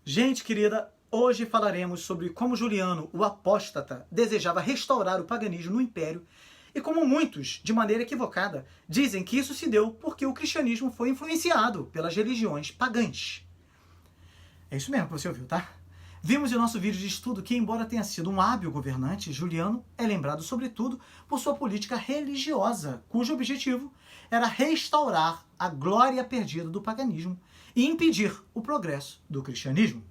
Gente querida, hoje falaremos sobre como Juliano, o apóstata, desejava restaurar o paganismo no Império e como muitos, de maneira equivocada, dizem que isso se deu porque o cristianismo foi influenciado pelas religiões pagãs. É isso mesmo que você ouviu, tá? Vimos em nosso vídeo de estudo que, embora tenha sido um hábil governante, Juliano é lembrado sobretudo por sua política religiosa, cujo objetivo era restaurar a glória perdida do paganismo e impedir o progresso do cristianismo.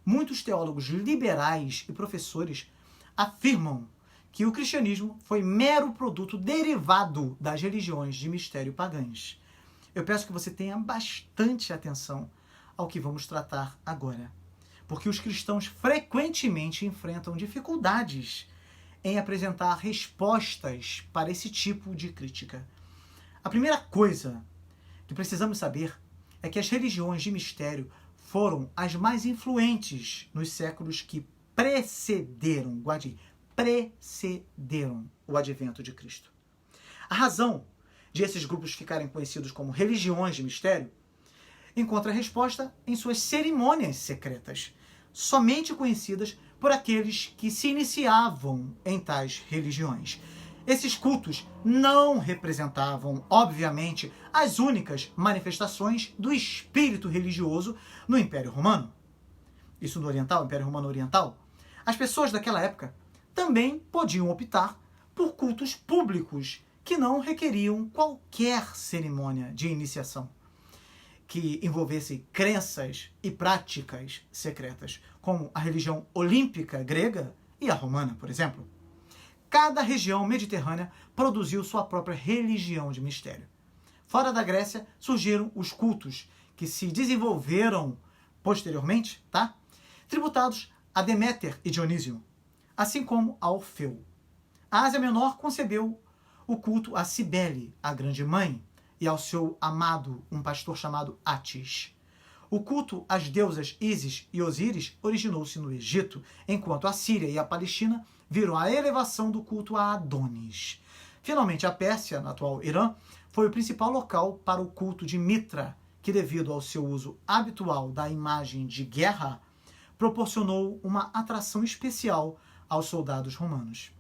Muitos teólogos liberais e professores afirmam que o cristianismo foi mero produto derivado das religiões de mistério pagãs. Eu peço que você tenha bastante atenção ao que vamos tratar agora, porque os cristãos frequentemente enfrentam dificuldades em apresentar respostas para esse tipo de crítica. A primeira coisa que precisamos saber é que as religiões de mistério foram as mais influentes nos séculos que precederam, guarde, precederam o advento de Cristo. A razão de esses grupos ficarem conhecidos como religiões de mistério encontra resposta em suas cerimônias secretas, somente conhecidas por aqueles que se iniciavam em tais religiões. Esses cultos não representavam, obviamente, as únicas manifestações do espírito religioso no Império Romano. Isso no Oriental, Império Romano Oriental. As pessoas daquela época também podiam optar por cultos públicos que não requeriam qualquer cerimônia de iniciação que envolvesse crenças e práticas secretas, como a religião olímpica grega e a romana, por exemplo. Cada região mediterrânea produziu sua própria religião de mistério. Fora da Grécia surgiram os cultos que se desenvolveram posteriormente, tá? Tributados a Deméter e Dionísio, assim como a Orfeu. A Ásia Menor concebeu o culto a Cibele, a grande mãe, e ao seu amado, um pastor chamado Atis. O culto às deusas Ísis e Osíris originou-se no Egito, enquanto a Síria e a Palestina viram a elevação do culto a Adonis. Finalmente, a Pérsia, no atual Irã, foi o principal local para o culto de Mitra, que, devido ao seu uso habitual da imagem de guerra, proporcionou uma atração especial aos soldados romanos.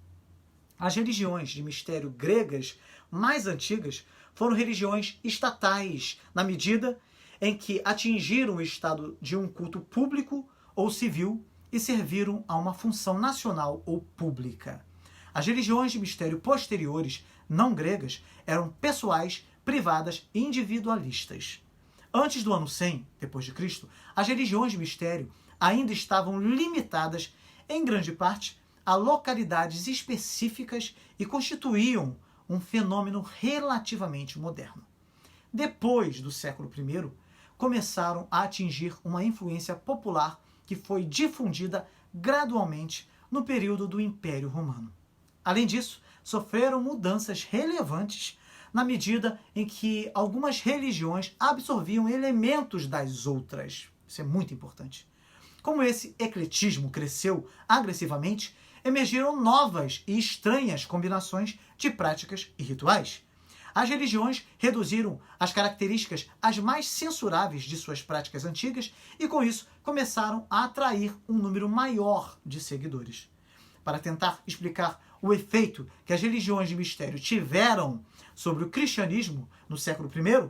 As religiões de mistério gregas mais antigas foram religiões estatais, na medida em que atingiram o estado de um culto público ou civil e serviram a uma função nacional ou pública. As religiões de mistério posteriores, não gregas, eram pessoais, privadas e individualistas. Antes do ano 100, depois de Cristo, as religiões de mistério ainda estavam limitadas, em grande parte, a localidades específicas e constituíam um fenômeno relativamente moderno. Depois do século I, começaram a atingir uma influência popular que foi difundida gradualmente no período do Império Romano. Além disso, sofreram mudanças relevantes na medida em que algumas religiões absorviam elementos das outras. Isso é muito importante. Como esse ecletismo cresceu agressivamente, emergiram novas e estranhas combinações de práticas e rituais. As religiões reduziram as características as mais censuráveis de suas práticas antigas e, com isso, começaram a atrair um número maior de seguidores. Para tentar explicar o efeito que as religiões de mistério tiveram sobre o cristianismo no século I,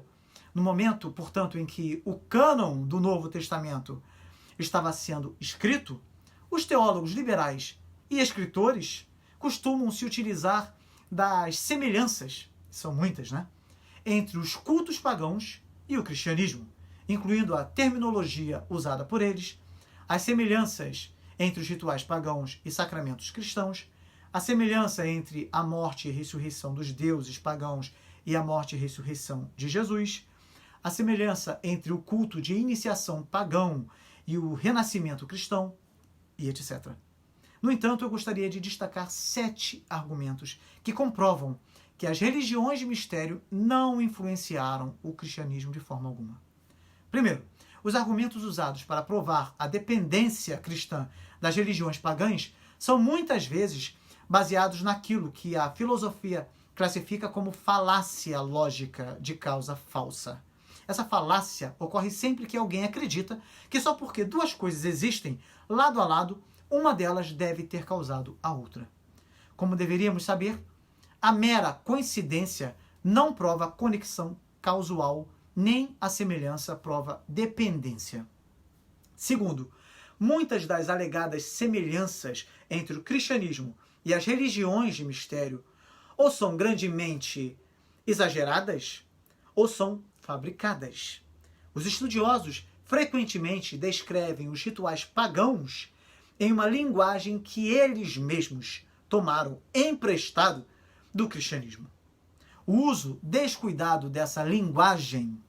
no momento, portanto, em que o cânon do Novo Testamento estava sendo escrito, os teólogos liberais e escritores costumam se utilizar das semelhanças, são muitas, né, entre os cultos pagãos e o cristianismo, incluindo a terminologia usada por eles, as semelhanças entre os rituais pagãos e sacramentos cristãos, a semelhança entre a morte e ressurreição dos deuses pagãos e a morte e ressurreição de Jesus, a semelhança entre o culto de iniciação pagão e o renascimento cristão, e etc. No entanto, eu gostaria de destacar 7 argumentos que comprovam que as religiões de mistério não influenciaram o cristianismo de forma alguma. Primeiro, os argumentos usados para provar a dependência cristã das religiões pagãs são muitas vezes baseados naquilo que a filosofia classifica como falácia lógica de causa falsa. Essa falácia ocorre sempre que alguém acredita que só porque duas coisas existem lado a lado, uma delas deve ter causado a outra. Como deveríamos saber, a mera coincidência não prova conexão causal, nem a semelhança prova dependência. Segundo, muitas das alegadas semelhanças entre o cristianismo e as religiões de mistério ou são grandemente exageradas ou são fabricadas. Os estudiosos frequentemente descrevem os rituais pagãos em uma linguagem que eles mesmos tomaram emprestado do cristianismo. O uso descuidado dessa linguagem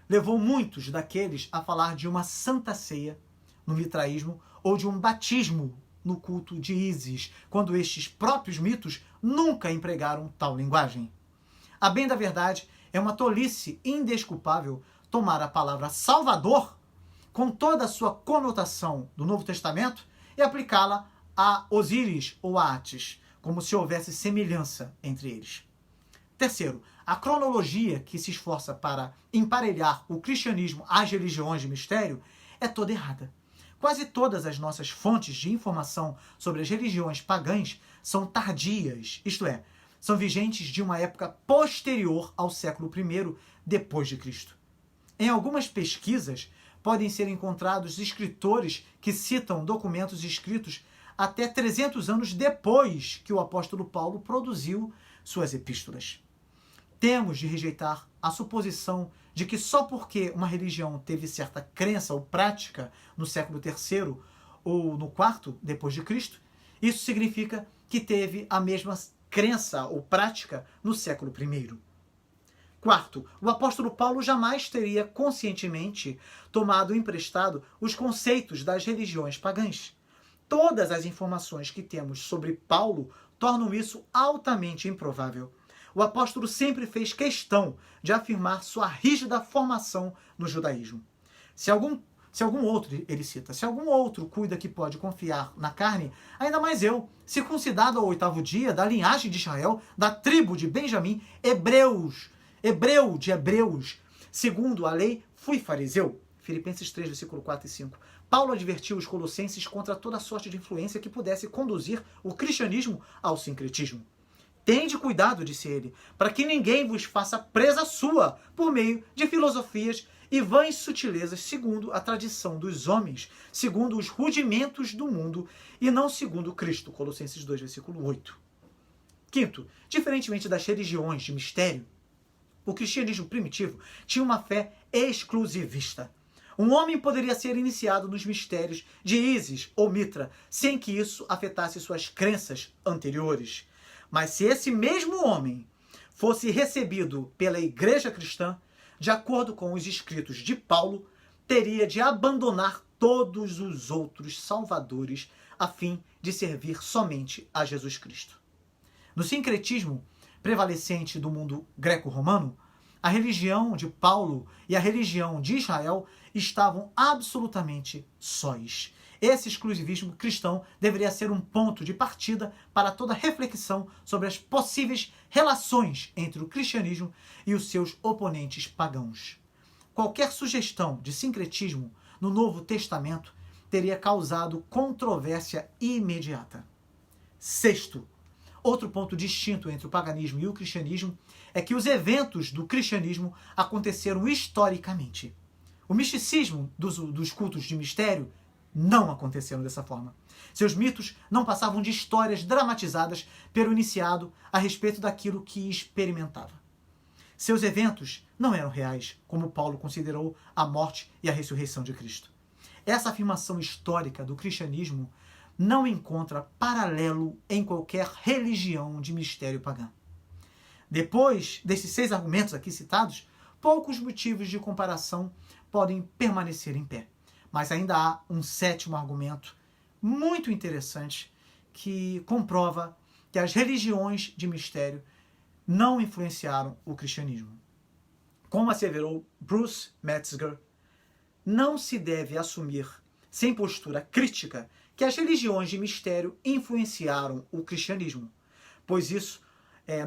levou muitos daqueles a falar de uma santa ceia no mitraísmo ou de um batismo no culto de Ísis, quando estes próprios mitos nunca empregaram tal linguagem. A bem da verdade, é uma tolice indesculpável tomar a palavra Salvador com toda a sua conotação do Novo Testamento e aplicá-la a Osíris ou a Atis, como se houvesse semelhança entre eles. Terceiro, a cronologia que se esforça para emparelhar o cristianismo às religiões de mistério é toda errada. Quase todas as nossas fontes de informação sobre as religiões pagãs são tardias, isto é, são vigentes de uma época posterior ao século I depois de Cristo. Em algumas pesquisas, podem ser encontrados escritores que citam documentos escritos até 300 anos depois que o apóstolo Paulo produziu suas epístolas. Temos de rejeitar a suposição de que só porque uma religião teve certa crença ou prática no século III ou no IV depois de Cristo, isso significa que teve a mesma crença ou prática no século I. Quarto, o apóstolo Paulo jamais teria conscientemente tomado emprestado os conceitos das religiões pagãs. Todas as informações que temos sobre Paulo tornam isso altamente improvável. O apóstolo sempre fez questão de afirmar sua rígida formação no judaísmo. Se algum outro, ele cita, se algum outro cuida que pode confiar na carne, ainda mais eu, circuncidado ao 8º dia, da linhagem de Israel, da tribo de Benjamim, hebreu de hebreus, segundo a lei, fui fariseu. Filipenses 3, versículo 4 e 5. Paulo advertiu os colossenses contra toda sorte de influência que pudesse conduzir o cristianismo ao sincretismo. Tende cuidado, disse ele, para que ninguém vos faça presa sua por meio de filosofias e vãs sutilezas segundo a tradição dos homens, segundo os rudimentos do mundo e não segundo Cristo. Colossenses 2, versículo 8. Quinto, diferentemente das religiões de mistério, o cristianismo primitivo tinha uma fé exclusivista. Um homem poderia ser iniciado nos mistérios de Ísis ou Mitra, sem que isso afetasse suas crenças anteriores. Mas se esse mesmo homem fosse recebido pela igreja cristã, de acordo com os escritos de Paulo, teria de abandonar todos os outros salvadores a fim de servir somente a Jesus Cristo. No sincretismo prevalecente do mundo greco-romano, a religião de Paulo e a religião de Israel estavam absolutamente sós. Esse exclusivismo cristão deveria ser um ponto de partida para toda reflexão sobre as possíveis relações entre o cristianismo e os seus oponentes pagãos. Qualquer sugestão de sincretismo no Novo Testamento teria causado controvérsia imediata. Sexto, outro ponto distinto entre o paganismo e o cristianismo é que os eventos do cristianismo aconteceram historicamente. O misticismo dos cultos de mistério não aconteceram dessa forma. Seus mitos não passavam de histórias dramatizadas pelo iniciado a respeito daquilo que experimentava. Seus eventos não eram reais, como Paulo considerou a morte e a ressurreição de Cristo. Essa afirmação histórica do cristianismo não encontra paralelo em qualquer religião de mistério pagã. Depois desses 6 argumentos aqui citados, poucos motivos de comparação podem permanecer em pé. Mas ainda há um 7º argumento muito interessante que comprova que as religiões de mistério não influenciaram o cristianismo. Como asseverou Bruce Metzger, não se deve assumir, sem postura crítica, que as religiões de mistério influenciaram o cristianismo, pois isso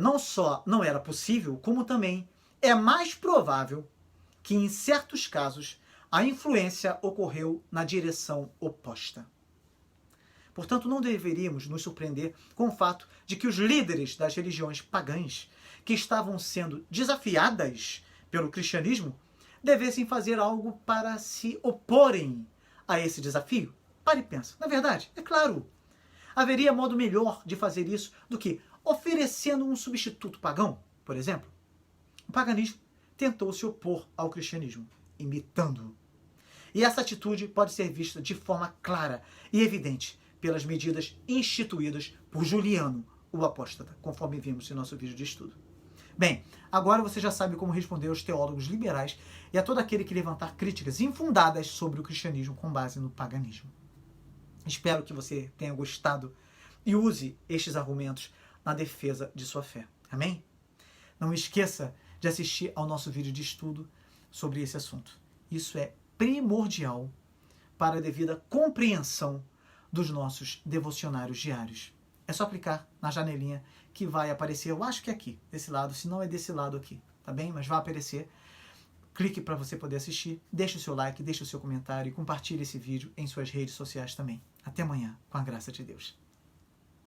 não só não era possível, como também é mais provável que em certos casos a influência ocorreu na direção oposta. Portanto, não deveríamos nos surpreender com o fato de que os líderes das religiões pagãs, que estavam sendo desafiadas pelo cristianismo, devessem fazer algo para se oporem a esse desafio. Pare e pensa. Na verdade, é claro, haveria modo melhor de fazer isso do que oferecendo um substituto pagão, por exemplo. O paganismo tentou se opor ao cristianismo, imitando-o. E essa atitude pode ser vista de forma clara e evidente pelas medidas instituídas por Juliano, o apóstata, conforme vimos em nosso vídeo de estudo. Bem, agora você já sabe como responder aos teólogos liberais e a todo aquele que levantar críticas infundadas sobre o cristianismo com base no paganismo. Espero que você tenha gostado e use estes argumentos na defesa de sua fé. Amém? Não esqueça de assistir ao nosso vídeo de estudo sobre esse assunto. Isso é primordial para a devida compreensão dos nossos devocionários diários. É só clicar na janelinha que vai aparecer, eu acho que é aqui, desse lado, se não é desse lado aqui, tá bem? Mas vai aparecer. Clique para você poder assistir, deixe o seu like, deixe o seu comentário e compartilhe esse vídeo em suas redes sociais também. Até amanhã, com a graça de Deus.